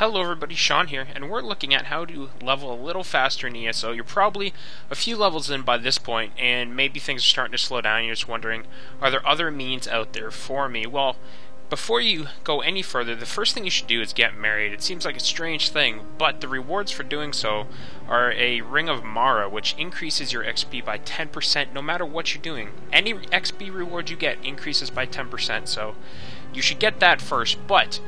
Hello everybody, Sean here, and we're looking at how to level a little faster in ESO. You're probably a few levels in by this point, and maybe things are starting to slow down. You're just wondering, are there other means out there for me? Well, before you go any further, the first thing you should do is get married. It seems like a strange thing, but the rewards for doing so are a Ring of Mara, which increases your XP by 10% no matter what you're doing. Any XP reward you get increases by 10%, so you should get that first, but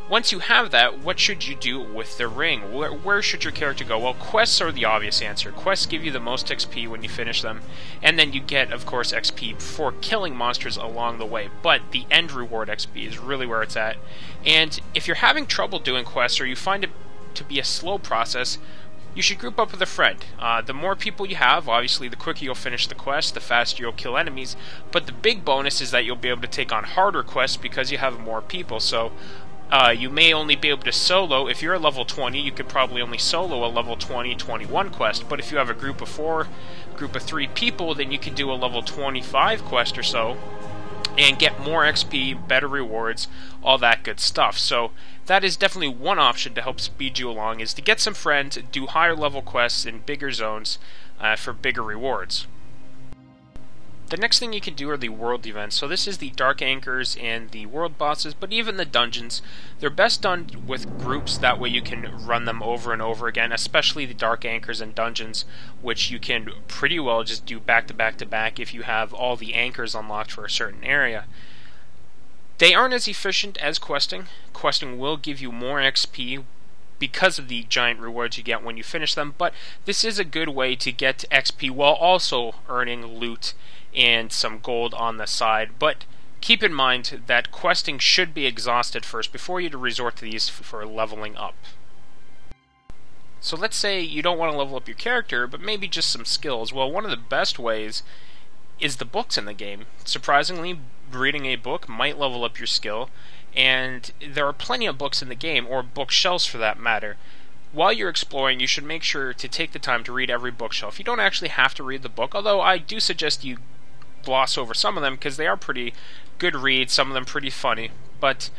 once you have that, what should you do with the ring? Where should your character go? Well, quests are the obvious answer. Quests give you the most XP when you finish them, and then you get, of course, XP for killing monsters along the way, but the end reward XP is really where it's at. And if you're having trouble doing quests, or you find it to be a slow process, you should group up with a friend. The more people you have, obviously, the quicker you'll finish the quest, the faster you'll kill enemies, but the big bonus is that you'll be able to take on harder quests because you have more people. So you may only be able to solo. If you're a level 20, you could probably only solo a level 20, 21 quest, but if you have a group of 4, group of 3 people, then you can do a level 25 quest or so, and get more XP, better rewards, all that good stuff. So that is definitely one option to help speed you along, is to get some friends, do higher level quests in bigger zones for bigger rewards. The next thing you can do are the world events. So this is the Dark Anchors and the world bosses, but even the dungeons. They're best done with groups, that way you can run them over and over again, especially the Dark Anchors and dungeons, which you can pretty well just do back to back to back if you have all the anchors unlocked for a certain area. They aren't as efficient as questing. Questing will give you more XP because of the giant rewards you get when you finish them, but this is a good way to get XP while also earning loot and some gold on the side. But keep in mind that questing should be exhausted first before you resort to these for leveling up. So let's say you don't want to level up your character, but maybe just some skills. Well, one of the best ways is the books in the game. Surprisingly, reading a book might level up your skill, and there are plenty of books in the game, or bookshelves for that matter. While you're exploring, you should make sure to take the time to read every bookshelf. You don't actually have to read the book, although I do suggest you gloss over some of them because they are pretty good reads, some of them pretty funny, but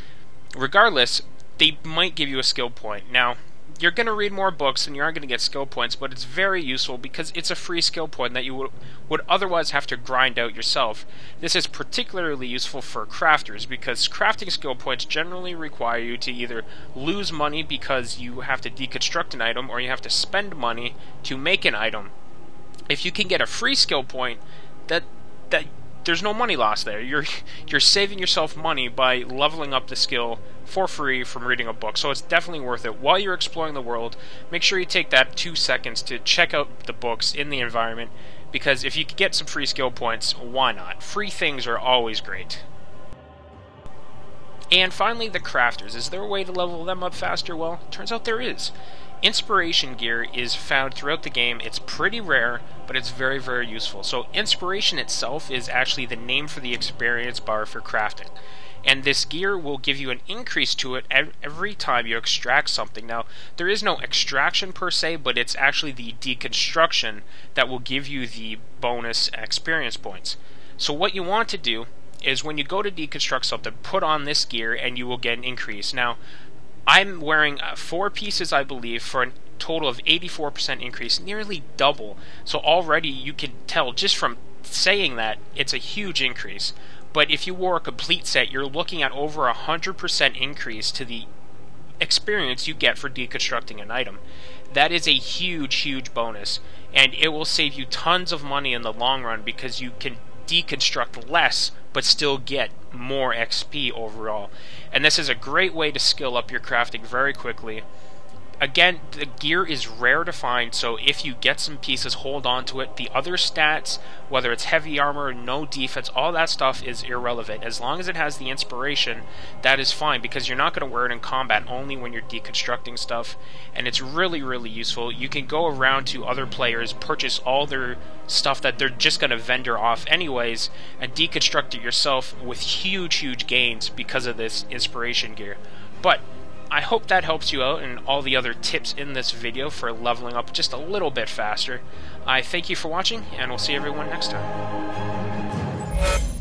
regardless, they might give you a skill point. Now, you're going to read more books and you aren't going to get skill points, but it's very useful because it's a free skill point that you would otherwise have to grind out yourself. This is particularly useful for crafters because crafting skill points generally require you to either lose money because you have to deconstruct an item, or you have to spend money to make an item. If you can get a free skill point, that there's no money lost there. You're saving yourself money by leveling up the skill for free from reading a book. So it's definitely worth it. While you're exploring the world, make sure you take that 2 seconds to check out the books in the environment, because if you can get some free skill points, why not? Free things are always great. And finally, the crafters. Is there a way to level them up faster? Well, turns out there is. Inspiration gear is found throughout the game. It's pretty rare, but it's very, very useful. So inspiration itself is actually the name for the experience bar for crafting. And this gear will give you an increase to it every time you extract something. Now, there is no extraction per se, but it's actually the deconstruction that will give you the bonus experience points. So what you want to do is when you go to deconstruct something, put on this gear and you will get an increase. Now, I'm wearing 4 pieces, I believe, for a total of 84% increase, nearly double. So already you can tell just from saying that it's a huge increase. But if you wore a complete set, you're looking at over 100% increase to the experience you get for deconstructing an item. That is a huge, huge bonus, and it will save you tons of money in the long run because you can deconstruct less but still get more XP overall. And this is a great way to skill up your crafting very quickly. Again, the gear is rare to find, so if you get some pieces, hold on to it. The other stats, whether it's heavy armor, no defense, all that stuff is irrelevant. As long as it has the inspiration, that is fine, because you're not going to wear it in combat, only when you're deconstructing stuff. And it's really, really useful. You can go around to other players, purchase all their stuff that they're just going to vendor off anyways, and deconstruct it yourself with huge, huge gains because of this inspiration gear. But I hope that helps you out and all the other tips in this video for leveling up just a little bit faster. I thank you for watching, and we'll see everyone next time.